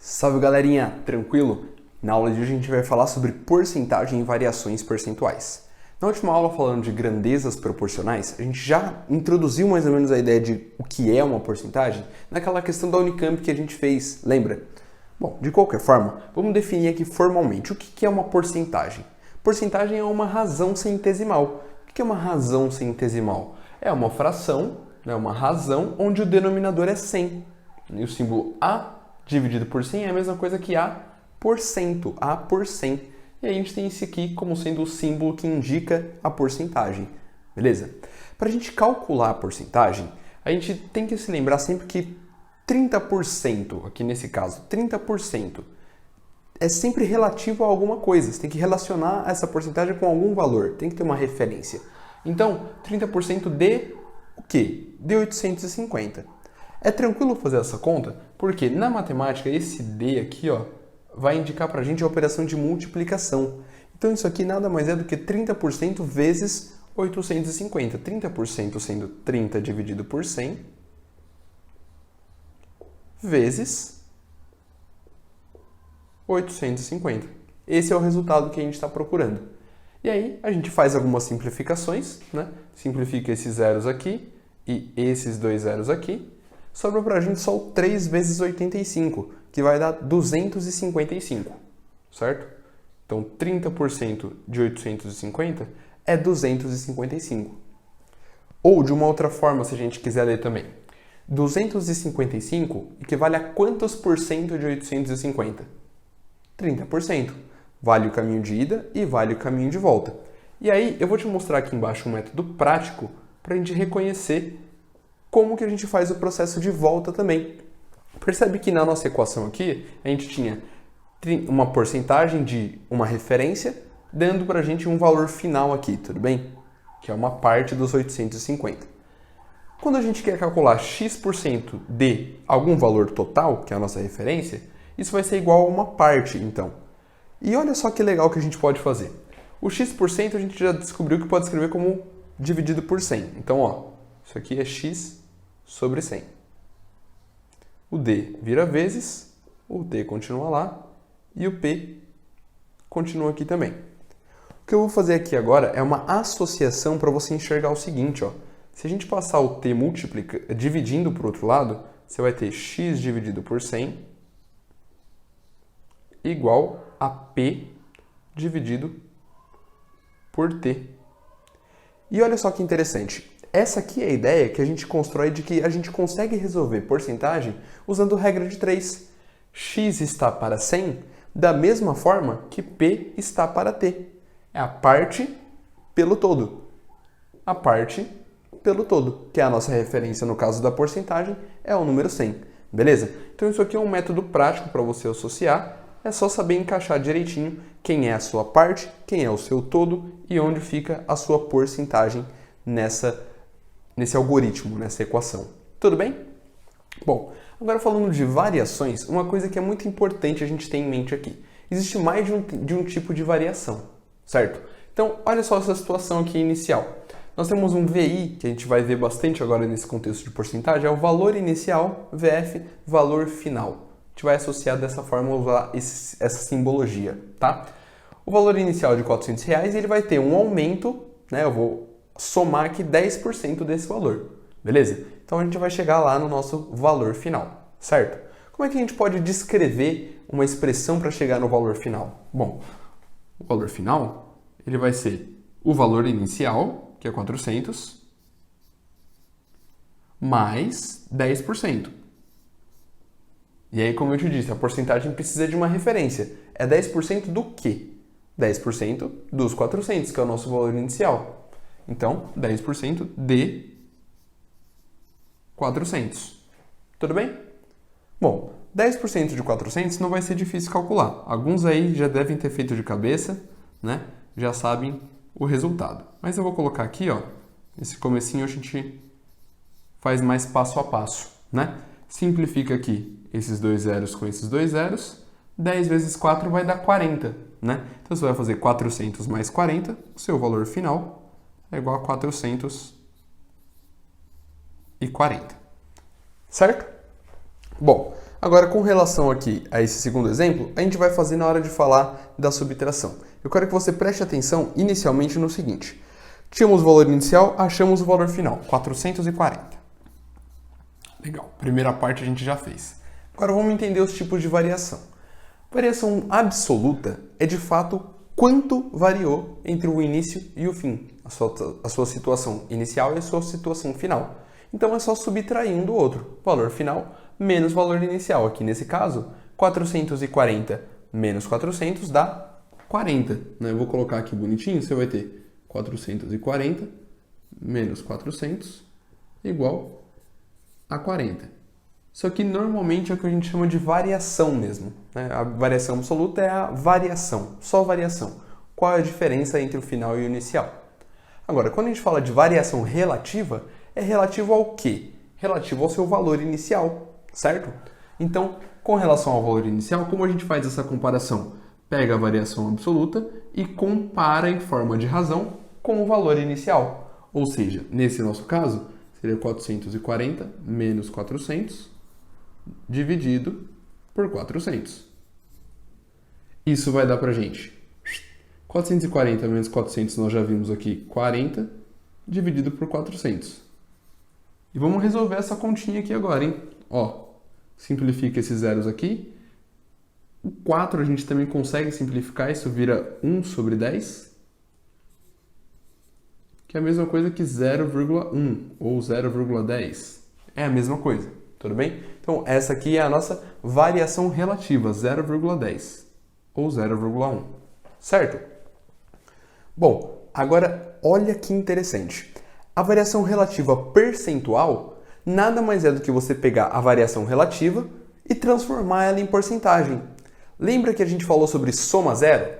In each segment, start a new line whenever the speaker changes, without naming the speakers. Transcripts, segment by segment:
Salve galerinha, tranquilo? Na aula de hoje a gente vai falar sobre porcentagem e variações percentuais. Na última aula, falando de grandezas proporcionais, a gente já introduziu mais ou menos a ideia de o que é uma porcentagem naquela questão da Unicamp que a gente fez, lembra? Bom, de qualquer forma, vamos definir aqui formalmente o que é uma porcentagem. Porcentagem é uma razão centesimal. O que é uma razão centesimal? É uma fração, uma razão onde o denominador é 100. E o símbolo A dividido por 100 é a mesma coisa que A por cento, A por 100. E aí a gente tem esse aqui como sendo o símbolo que indica a porcentagem, beleza? Para a gente calcular a porcentagem, a gente tem que se lembrar sempre que 30%, aqui nesse caso, 30%, é sempre relativo a alguma coisa. Você tem que relacionar essa porcentagem com algum valor, tem que ter uma referência. Então, 30% de o quê? De 850. É tranquilo fazer essa conta, porque na matemática esse D aqui vai indicar para a gente a operação de multiplicação. Então isso aqui nada mais é do que 30% vezes 850. 30% sendo 30 dividido por 100 vezes 850. Esse é o resultado que a gente está procurando. E aí a gente faz algumas simplificações, Simplifica esses zeros aqui e esses dois zeros aqui. Sobra para a gente só o 3 vezes 85, que vai dar 255, certo? Então, 30% de 850 é 255. Ou, de uma outra forma, se a gente quiser ler também, 255 equivale a quantos por cento de 850? 30%. Vale o caminho de ida e vale o caminho de volta. E aí, eu vou te mostrar aqui embaixo um método prático para a gente reconhecer como que a gente faz o processo de volta também. Percebe que na nossa equação aqui, a gente tinha uma porcentagem de uma referência, dando para a gente um valor final aqui, tudo bem? Que é uma parte dos 850. Quando a gente quer calcular x% de algum valor total, que é a nossa referência, isso vai ser igual a uma parte, então. E olha só que legal que a gente pode fazer. O x% a gente já descobriu que pode escrever como dividido por 100. Então, isso aqui é x sobre 100. O D vira vezes, o T continua lá e o P continua aqui também. O que eu vou fazer aqui agora é uma associação para você enxergar o seguinte, Se a gente passar o T dividindo para o outro lado, você vai ter x dividido por 100 igual a P dividido por T. E olha só que interessante. Essa aqui é a ideia que a gente constrói de que a gente consegue resolver porcentagem usando regra de 3. X está para 100 da mesma forma que P está para T. É a parte pelo todo. A parte pelo todo, que é a nossa referência no caso da porcentagem, é o número 100. Beleza? Então isso aqui é um método prático para você associar. É só saber encaixar direitinho quem é a sua parte, quem é o seu todo e onde fica a sua porcentagem nesse algoritmo, nessa equação. Tudo bem? Bom, agora falando de variações, uma coisa que é muito importante a gente ter em mente aqui. Existe mais de um tipo de variação, certo? Então, olha só essa situação aqui inicial. Nós temos um VI, que a gente vai ver bastante agora nesse contexto de porcentagem, é o valor inicial, VF, valor final. A gente vai associar dessa forma, usar essa simbologia, tá? O valor inicial de R$400, ele vai ter um aumento, eu vou somar aqui 10% desse valor, beleza? Então a gente vai chegar lá no nosso valor final, certo? Como é que a gente pode descrever uma expressão para chegar no valor final? Bom, o valor final, ele vai ser o valor inicial, que é 400, mais 10%. E aí, como eu te disse, a porcentagem precisa de uma referência. É 10% do quê? 10% dos 400, que é o nosso valor inicial. Então, 10% de 400. Tudo bem? Bom, 10% de 400 não vai ser difícil calcular. Alguns aí já devem ter feito de cabeça, Já sabem o resultado. Mas eu vou colocar aqui, esse comecinho a gente faz mais passo a passo, Simplifica aqui esses dois zeros com esses dois zeros. 10 vezes 4 vai dar 40, Então você vai fazer 400 mais 40, o seu valor final é igual a 440. Certo? Bom, Agora, com relação aqui a esse segundo exemplo, a gente vai fazer na hora de falar da subtração. Eu quero que você preste atenção inicialmente no seguinte. Tínhamos o valor inicial, achamos o valor final, 440. Legal, primeira parte a gente já fez. Agora vamos entender os tipos de variação. Variação absoluta é de fato quanto variou entre o início e o fim, a sua situação inicial e a sua situação final. Então é só subtrair um do outro, valor final menos valor inicial. Aqui nesse caso, 440 menos 400 dá 40. Né? Eu vou colocar aqui bonitinho, você vai ter 440 menos 400 igual a 40. Isso aqui normalmente é o que a gente chama de variação mesmo. Né? A variação absoluta é a variação, só variação. Qual é a diferença entre o final e o inicial? Agora, quando a gente fala de variação relativa, é relativo ao quê? Relativo ao seu valor inicial, certo? Então, com relação ao valor inicial, como a gente faz essa comparação? Pega a variação absoluta e compara em forma de razão com o valor inicial. Ou seja, nesse nosso caso, seria 440 menos 400 dividido por 400. Isso vai dar pra gente 440 menos 400, nós já vimos aqui, 40 dividido por 400. E vamos resolver essa continha aqui agora, hein? Ó, simplifica esses zeros aqui. O 4 a gente também consegue simplificar, isso vira 1 sobre 10. Que é a mesma coisa que 0,1 ou 0,10. É a mesma coisa, tudo bem? Então, essa aqui é a nossa variação relativa, 0,10 ou 0,1, certo? Bom, agora olha que interessante. A variação relativa percentual nada mais é do que você pegar a variação relativa e transformar ela em porcentagem. Lembra que a gente falou sobre soma zero?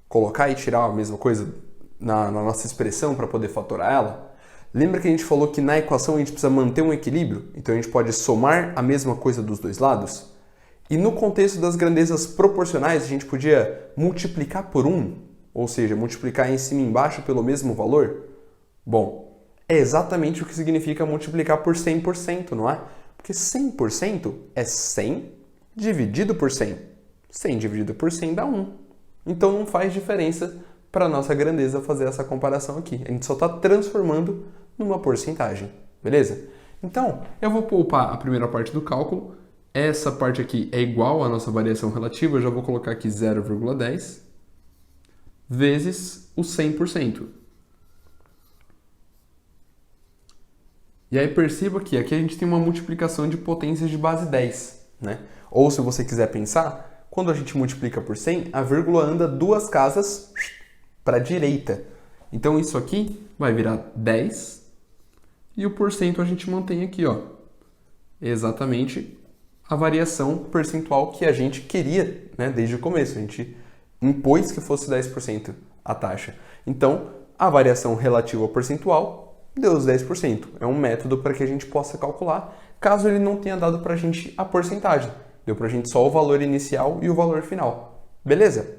Colocar e tirar a mesma coisa na nossa expressão para poder fatorar ela? Lembra que a gente falou que na equação a gente precisa manter um equilíbrio? Então a gente pode somar a mesma coisa dos dois lados? E no contexto das grandezas proporcionais, a gente podia multiplicar por 1, ou seja, multiplicar em cima e embaixo pelo mesmo valor? Bom, é exatamente o que significa multiplicar por 100%, não é? Porque 100% é 100 dividido por 100. 100 dividido por 100 dá 1. Então não faz diferença para a nossa grandeza fazer essa comparação aqui. A gente só está transformando numa porcentagem, beleza? Então, eu vou poupar a primeira parte do cálculo. Essa parte aqui é igual à nossa variação relativa. Eu já vou colocar aqui 0,10 vezes o 100%. E aí perceba que aqui a gente tem uma multiplicação de potências de base 10, né? Ou se você quiser pensar, quando a gente multiplica por 100, a vírgula anda duas casas para a direita. Então isso aqui vai virar 10 e o porcento a gente mantém aqui, ó. Exatamente a variação percentual que a gente queria, né, desde o começo. A gente impôs que fosse 10% a taxa. Então, a variação relativa ao percentual deu os 10%. É um método para que a gente possa calcular, caso ele não tenha dado para a gente a porcentagem. Deu para a gente só o valor inicial e o valor final. Beleza?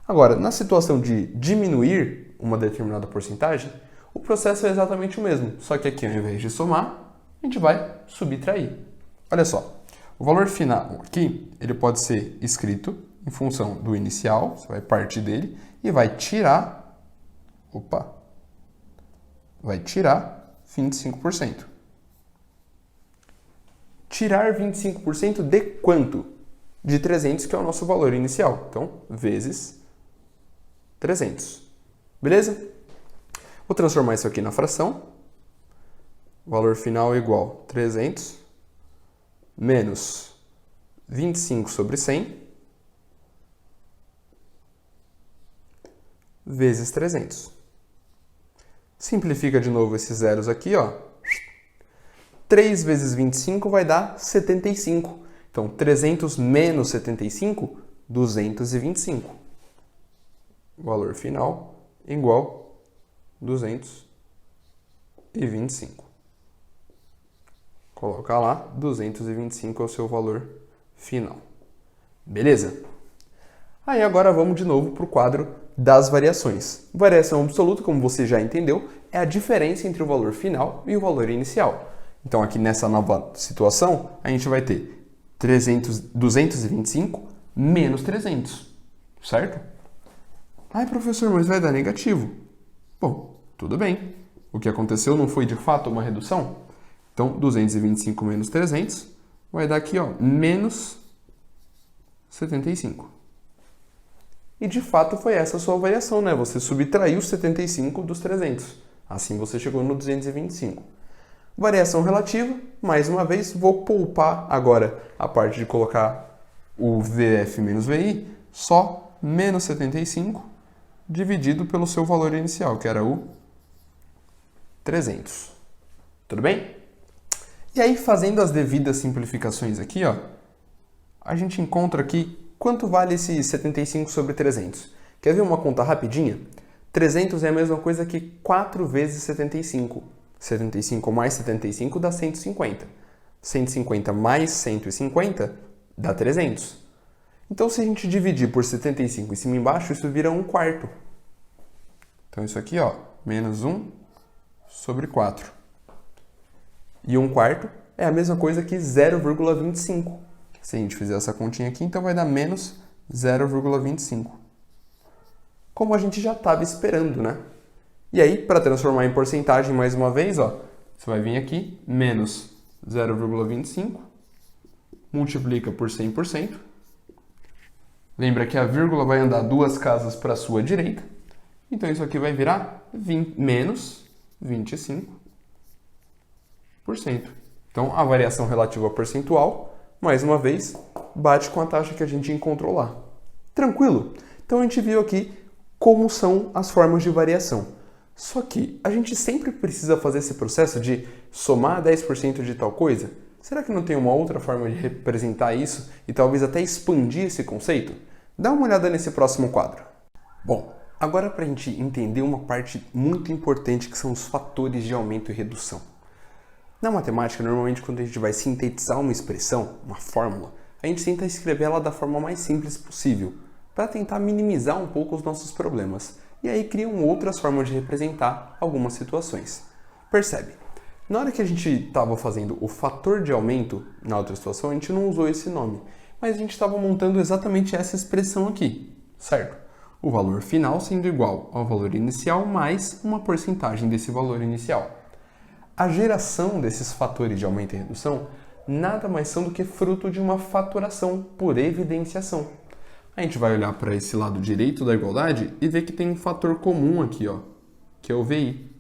Agora, na situação de diminuir uma determinada porcentagem, o processo é exatamente o mesmo. Só que aqui, ao invés de somar, a gente vai subtrair. Olha só, o valor final aqui, ele pode ser escrito em função do inicial, você vai partir dele, e vai tirar, vai tirar 25%. Tirar 25% de quanto? De 300, que é o nosso valor inicial. Então, vezes 300. Beleza? Vou transformar isso aqui na fração. O valor final é igual a 300 menos 25 sobre 100 vezes 300. Simplifica de novo esses zeros aqui, ó. 3 vezes 25 vai dar 75. Então, 300 menos 75, 225. O valor final igual a 225. Coloca lá, 225 é o seu valor final. Beleza? Aí agora vamos de novo para o quadro das variações. Variação absoluta, como você já entendeu, é a diferença entre o valor final e o valor inicial. Então aqui nessa nova situação, a gente vai ter 225 menos 300, certo? Ai, professor, mas vai dar negativo. Bom, tudo bem. O que aconteceu não foi de fato uma redução? Então, 225 menos 300 vai dar aqui, ó, menos 75. E de fato foi essa a sua variação, né? Você subtraiu 75 dos 300. Assim você chegou no 225. Variação relativa, mais uma vez, vou poupar agora a parte de colocar o VF menos VI, só menos 75 dividido pelo seu valor inicial, que era o 300. Tudo bem? E aí, fazendo as devidas simplificações aqui, ó, a gente encontra aqui quanto vale esse 75 sobre 300. Quer ver uma conta rapidinha? 300 é a mesma coisa que 4 vezes 75. 75 mais 75 dá 150. 150 mais 150 dá 300. Então, se a gente dividir por 75 em cima e embaixo, isso vira 1/4. Então, isso aqui, ó, menos 1 sobre 4. E 1/4 é a mesma coisa que 0,25. Se a gente fizer essa continha aqui, então vai dar menos 0,25. Como a gente já estava esperando, né? E aí, para transformar em porcentagem mais uma vez, ó, você vai vir aqui, menos 0,25, multiplica por 100%. Lembra que a vírgula vai andar 2 casas para a sua direita. Então, isso aqui vai virar menos 25%. Então, a variação relativa percentual, mais uma vez, bate com a taxa que a gente encontrou lá. Tranquilo? Então, a gente viu aqui como são as formas de variação. Só que a gente sempre precisa fazer esse processo de somar 10% de tal coisa? Será que não tem uma outra forma de representar isso e talvez até expandir esse conceito? Dá uma olhada nesse próximo quadro. Bom, agora para a gente entender uma parte muito importante que são os fatores de aumento e redução. Na matemática, normalmente quando a gente vai sintetizar uma expressão, uma fórmula, a gente tenta escrever ela da forma mais simples possível, para tentar minimizar um pouco os nossos problemas. E aí criam outras formas de representar algumas situações. Percebe? Na hora que a gente estava fazendo o fator de aumento, na outra situação, a gente não usou esse nome, mas a gente estava montando exatamente essa expressão aqui, certo? O valor final sendo igual ao valor inicial mais uma porcentagem desse valor inicial. A geração desses fatores de aumento e redução nada mais são do que fruto de uma fatoração por evidenciação. A gente vai olhar para esse lado direito da igualdade e ver que tem um fator comum aqui, ó, que é o VI.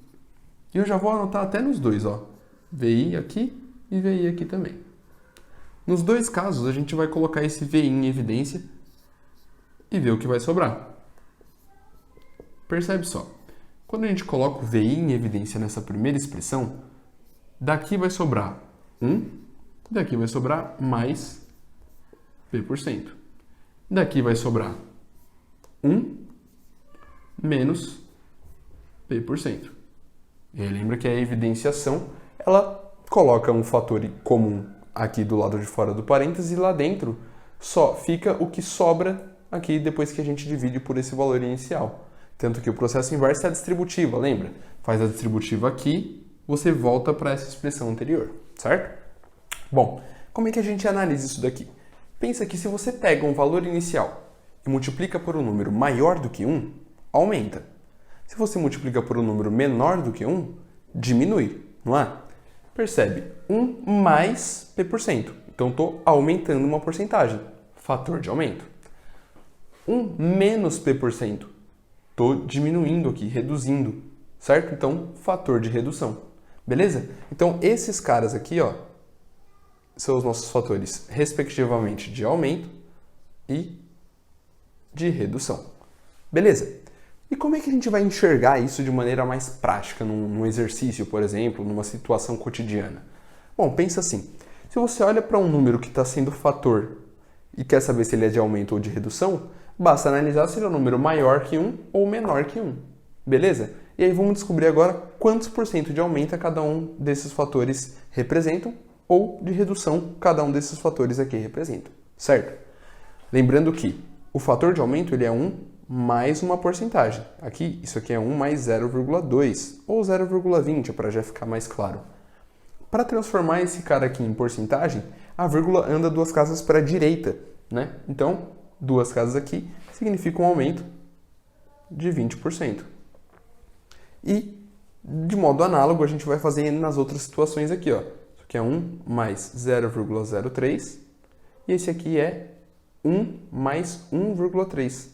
E eu já vou anotar até nos dois, ó, VI aqui e VI aqui também. Nos dois casos, a gente vai colocar esse VI em evidência e ver o que vai sobrar. Percebe só, quando a gente coloca o VI em evidência nessa primeira expressão, daqui vai sobrar 1, daqui vai sobrar mais P%. Daqui vai sobrar 1 menos P%. E aí lembra que a evidenciação, ela coloca um fator comum aqui do lado de fora do parênteses e lá dentro só fica o que sobra aqui depois que a gente divide por esse valor inicial. Tanto que o processo inverso é a distributiva, lembra? Faz a distributiva aqui, você volta para essa expressão anterior, certo? Bom, como é que a gente analisa isso daqui? Pensa que se você pega um valor inicial e multiplica por um número maior do que 1, aumenta. Se você multiplica por um número menor do que 1, diminui, não é? Percebe? 1 mais P%. Então, estou aumentando uma porcentagem. Fator de aumento. 1 menos P%. Estou diminuindo aqui, reduzindo, certo? Então, fator de redução. Beleza? Então, esses caras aqui, ó, são os nossos fatores, respectivamente, de aumento e de redução. Beleza? E como é que a gente vai enxergar isso de maneira mais prática, num exercício, por exemplo, numa situação cotidiana? Bom, pensa assim. Se você olha para um número que está sendo fator e quer saber se ele é de aumento ou de redução, basta analisar se ele é um número maior que 1 ou menor que 1. Beleza? E aí vamos descobrir agora quantos por cento de aumento cada um desses fatores representam ou de redução cada um desses fatores aqui representa, certo? Lembrando que o fator de aumento ele é 1 mais uma porcentagem. Aqui, isso aqui é 1 mais 0,2 ou 0,20, para já ficar mais claro. Para transformar esse cara aqui em porcentagem, a vírgula anda 2 casas para a direita, né? Então, 2 casas aqui significa um aumento de 20%. E, de modo análogo, a gente vai fazer nas outras situações aqui, ó. Isso aqui é 1 mais 0,03 e esse aqui é 1 mais 1,3.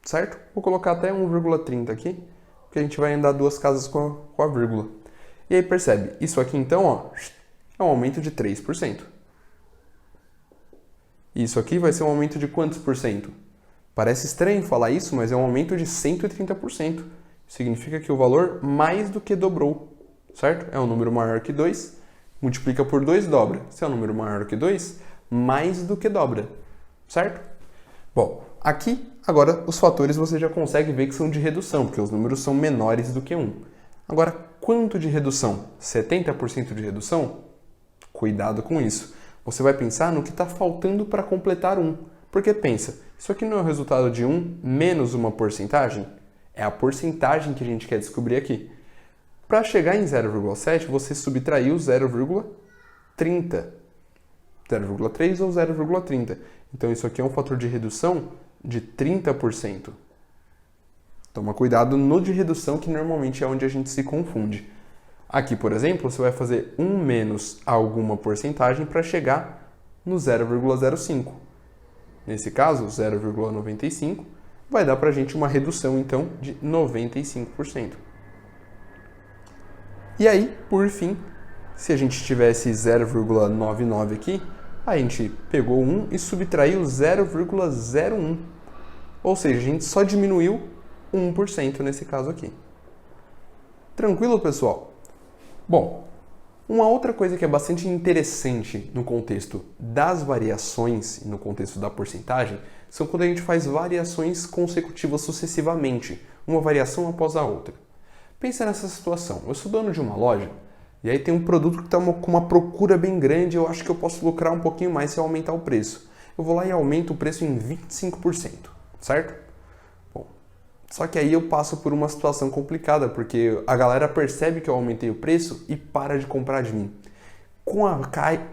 Certo? Vou colocar até 1,30 aqui, porque a gente vai andar 2 casas com a vírgula. E aí percebe, isso aqui então, ó, é um aumento de 3%. Isso aqui vai ser um aumento de quantos por cento? Parece estranho falar isso, mas é um aumento de 130%. Significa que o valor mais do que dobrou, certo? É um número maior que 2, multiplica por 2, dobra. Se é um número maior que 2, mais do que dobra, certo? Bom, aqui, agora, os fatores você já consegue ver que são de redução, porque os números são menores do que 1. Agora, quanto de redução? 70% de redução? Cuidado com isso. Você vai pensar no que está faltando para completar 1. Porque pensa, isso aqui não é o resultado de 1 menos uma porcentagem? É a porcentagem que a gente quer descobrir aqui. Para chegar em 0,7, você subtraiu 0,30. 0,3 ou 0,30. Então, isso aqui é um fator de redução de 30%. Toma cuidado no de redução, que normalmente é onde a gente se confunde. Aqui, por exemplo, você vai fazer 1 menos alguma porcentagem para chegar no 0,05. Nesse caso, 0,95, vai dar para a gente uma redução, então, de 95%. E aí, por fim, se a gente tivesse 0,99 aqui, a gente pegou 1 e subtraiu 0,01. Ou seja, a gente só diminuiu 1% nesse caso aqui. Tranquilo, pessoal? Bom, uma outra coisa que é bastante interessante no contexto das variações e no contexto da porcentagem são quando a gente faz variações consecutivas sucessivamente, uma variação após a outra. Pensa nessa situação. Eu sou dono de uma loja e aí tem um produto que está com uma procura bem grande e eu acho que eu posso lucrar um pouquinho mais se eu aumentar o preço. Eu vou lá e aumento o preço em 25%, certo? Bom, só que aí eu passo por uma situação complicada, porque a galera percebe que eu aumentei o preço e para de comprar de mim. Com a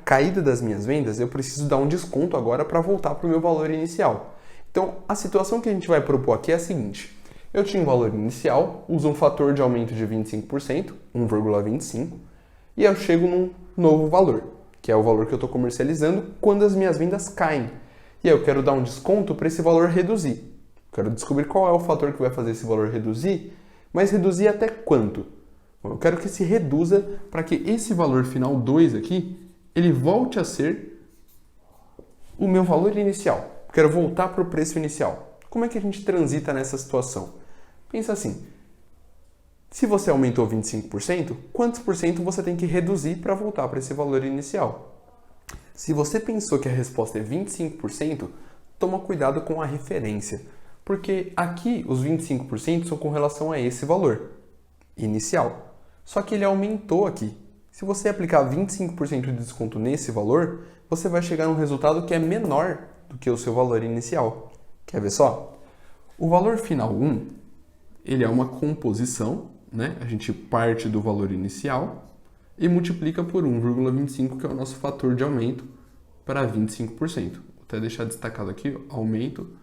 caída das minhas vendas, eu preciso dar um desconto agora para voltar para o meu valor inicial. Então, a situação que a gente vai propor aqui é a seguinte. Eu tinha um valor inicial, uso um fator de aumento de 25%, 1,25, e eu chego num novo valor, que é o valor que eu estou comercializando quando as minhas vendas caem. E aí eu quero dar um desconto para esse valor reduzir. Quero descobrir qual é o fator que vai fazer esse valor reduzir, mas reduzir até quanto? Eu quero que se reduza para que esse valor final 2 aqui, ele volte a ser o meu valor inicial. Quero voltar para o preço inicial. Como é que a gente transita nessa situação? Pensa assim, se você aumentou 25%, quantos por cento você tem que reduzir para voltar para esse valor inicial? Se você pensou que a resposta é 25%, toma cuidado com a referência, porque aqui os 25% são com relação a esse valor inicial. Só que ele aumentou aqui. Se você aplicar 25% de desconto nesse valor, você vai chegar num resultado que é menor do que o seu valor inicial. Quer ver só? O valor final 1, ele é uma composição, né? A gente parte do valor inicial e multiplica por 1,25, que é o nosso fator de aumento, para 25%. Vou até deixar destacado aqui, aumento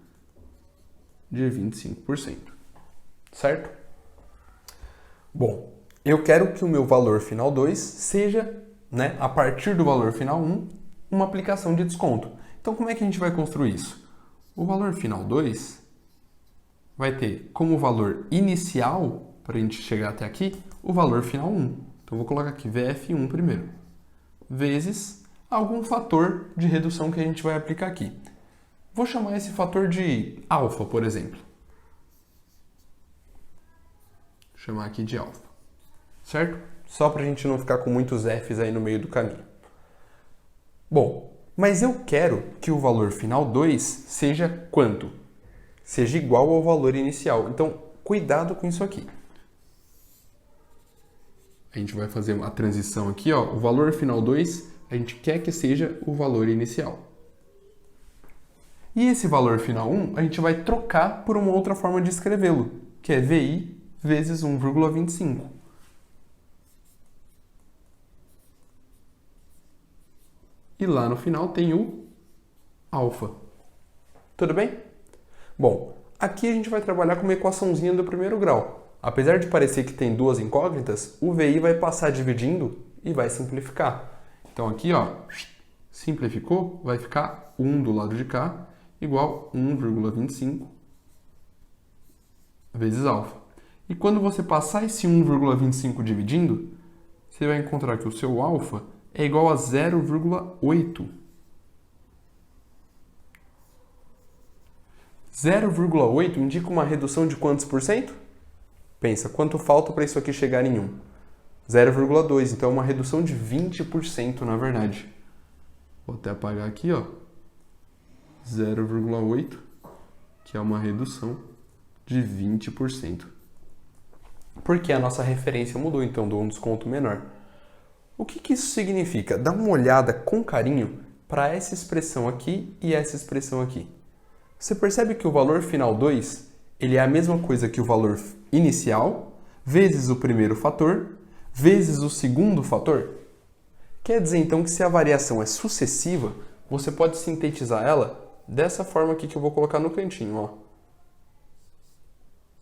de 25%. Certo? Bom, eu quero que o meu valor final 2 seja, né, a partir do valor final 1, uma aplicação de desconto. Então, como é que a gente vai construir isso? O valor final 2 vai ter como valor inicial, para a gente chegar até aqui, o valor final 1. Então, eu vou colocar aqui VF1 primeiro, vezes algum fator de redução que a gente vai aplicar aqui. Vou chamar esse fator de alfa, por exemplo. Vou chamar aqui de alfa. Certo? Só para a gente não ficar com muitos F's aí no meio do caminho. Bom, mas eu quero que o valor final 2 seja quanto? Seja igual ao valor inicial. Então, cuidado com isso aqui. A gente vai fazer uma transição aqui, ó. O valor final 2, a gente quer que seja o valor inicial. E esse valor final 1, a gente vai trocar por uma outra forma de escrevê-lo, que é VI vezes 1,25. e lá no final tem o alfa. Tudo bem? Bom, aqui a gente vai trabalhar com uma equaçãozinha do primeiro grau. Apesar de parecer que tem duas incógnitas, o VI vai passar dividindo e vai simplificar. Então aqui, ó, simplificou, vai ficar 1 do lado de cá igual 1,25 vezes alfa. E quando você passar esse 1,25 dividindo, você vai encontrar que o seu alfa é igual a 0,8. 0,8 indica uma redução de quantos por cento? Pensa, quanto falta para isso aqui chegar em 1? 0,2, então é uma redução de 20% na verdade. Vou até apagar aqui, ó. 0,8, que é uma redução de 20%. Porque a nossa referência mudou, então dou um desconto menor. O que isso significa? Dá uma olhada com carinho para essa expressão aqui e essa expressão aqui. Você percebe que o valor final 2 ele é a mesma coisa que o valor inicial, vezes o primeiro fator, vezes o segundo fator? Quer dizer, então, que se a variação é sucessiva, você pode sintetizar ela dessa forma aqui que eu vou colocar no cantinho, ó.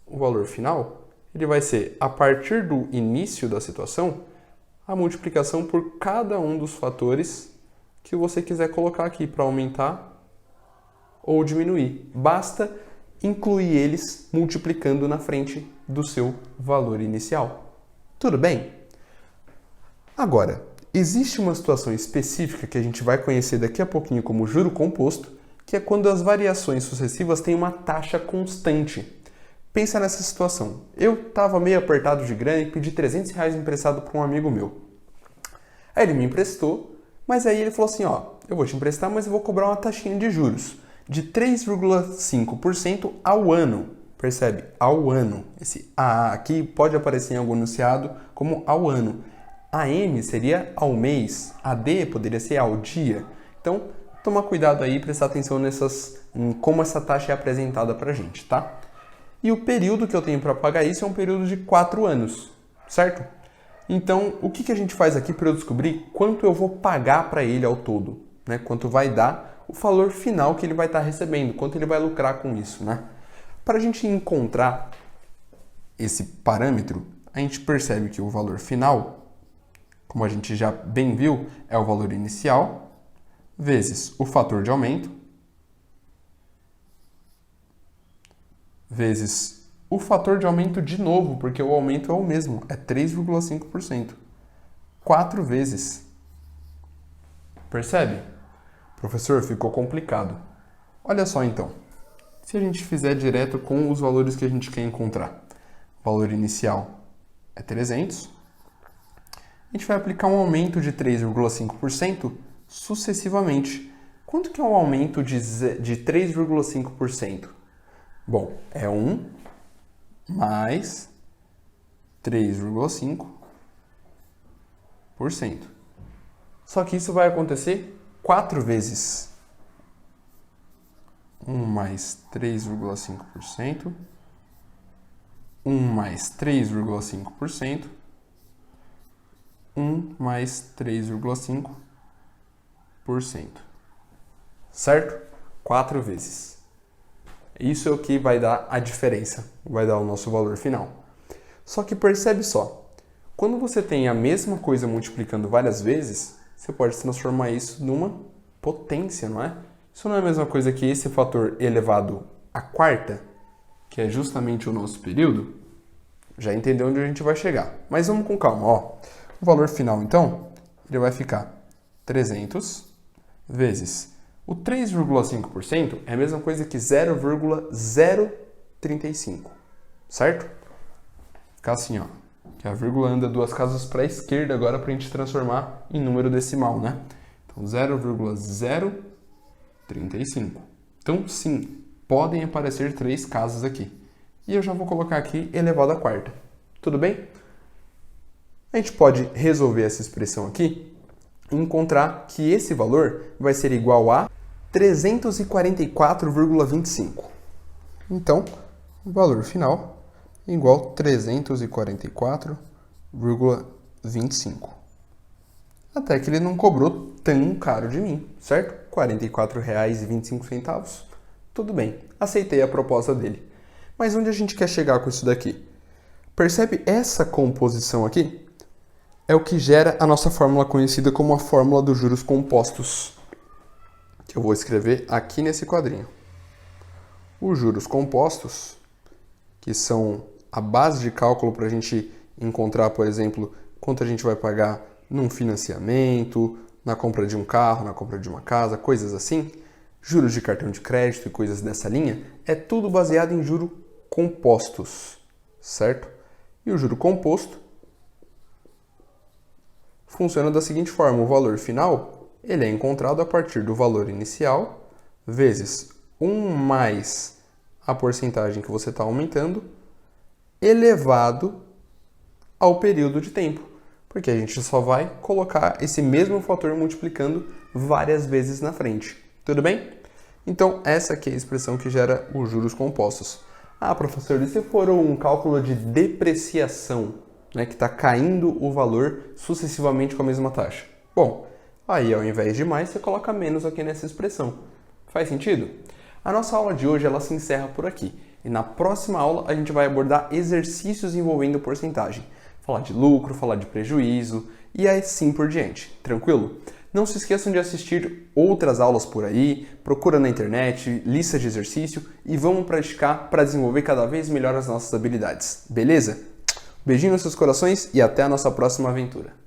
O valor final, ele vai ser, a partir do início da situação, a multiplicação por cada um dos fatores que você quiser colocar aqui para aumentar ou diminuir. Basta incluir eles multiplicando na frente do seu valor inicial. Tudo bem? Agora, existe uma situação específica que a gente vai conhecer daqui a pouquinho como juro composto, que é quando as variações sucessivas têm uma taxa constante. Pensa nessa situação. Eu estava meio apertado de grana e pedi R$300 emprestado para um amigo meu. Aí ele me emprestou, mas aí ele falou assim, ó, eu vou te emprestar, mas eu vou cobrar uma taxinha de juros de 3,5% ao ano. Percebe? Ao ano. Esse A aqui pode aparecer em algum enunciado como ao ano. A M seria ao mês. A D poderia ser ao dia. Então, toma cuidado aí e prestar atenção em como essa taxa é apresentada para a gente, tá? E o período que eu tenho para pagar isso é um período de 4 anos, certo? Então, o que a gente faz aqui para eu descobrir quanto eu vou pagar para ele ao todo, né? Quanto vai dar o valor final que ele vai estar recebendo, quanto ele vai lucrar com isso, né? Para a gente encontrar esse parâmetro, a gente percebe que o valor final, como a gente já bem viu, é o valor inicial, vezes o fator de aumento, vezes o fator de aumento de novo, porque o aumento é o mesmo, é 3,5%. 4 vezes. Percebe? Professor, ficou complicado. Olha só então. Se a gente fizer direto com os valores que a gente quer encontrar. O valor inicial é 300. A gente vai aplicar um aumento de 3,5% sucessivamente. Quanto que é um aumento de 3,5%? Bom, é 1 mais 3,5%. Só que isso vai acontecer 4 vezes. 1 mais 3,5%. 1 mais 3,5%. 1 mais 3,5%. Certo? 4 vezes. Isso é o que vai dar a diferença, vai dar o nosso valor final. Só que percebe só, quando você tem a mesma coisa multiplicando várias vezes, você pode transformar isso numa potência, não é? Isso não é a mesma coisa que esse fator elevado à quarta, que é justamente o nosso período? Já entendeu onde a gente vai chegar. Mas vamos com calma, ó. O valor final, então, ele vai ficar 300 vezes... O 3,5% é a mesma coisa que 0,035, certo? Fica assim, ó. Que a vírgula anda 2 casas para a esquerda agora para a gente transformar em número decimal, né? Então, 0,035. Então, sim, podem aparecer 3 casas aqui. E eu já vou colocar aqui elevado à quarta. Tudo bem? A gente pode resolver essa expressão aqui e encontrar que esse valor vai ser igual a 344,25. Então, o valor final é igual a 344,25. Até que ele não cobrou tão caro de mim, certo? R$ 44,25. Tudo bem, aceitei a proposta dele. Mas onde a gente quer chegar com isso daqui? Percebe essa composição aqui? É o que gera a nossa fórmula conhecida como a fórmula dos juros compostos, que eu vou escrever aqui nesse quadrinho. Os juros compostos, que são a base de cálculo para a gente encontrar, por exemplo, quanto a gente vai pagar num financiamento, na compra de um carro, na compra de uma casa, coisas assim, juros de cartão de crédito e coisas dessa linha, é tudo baseado em juros compostos, certo? E o juro composto funciona da seguinte forma: o valor final ele é encontrado a partir do valor inicial vezes 1 mais a porcentagem que você está aumentando elevado ao período de tempo, porque a gente só vai colocar esse mesmo fator multiplicando várias vezes na frente. Tudo bem? Então, essa aqui é a expressão que gera os juros compostos. Ah, professor, e se for um cálculo de depreciação, né, que está caindo o valor sucessivamente com a mesma taxa? Bom, aí ao invés de mais, você coloca menos aqui nessa expressão. Faz sentido? A nossa aula de hoje ela se encerra por aqui. E na próxima aula a gente vai abordar exercícios envolvendo porcentagem. Falar de lucro, falar de prejuízo e assim por diante. Tranquilo? Não se esqueçam de assistir outras aulas por aí, procura na internet, lista de exercício e vamos praticar para desenvolver cada vez melhor as nossas habilidades. Beleza? Beijinho nos seus corações e até a nossa próxima aventura.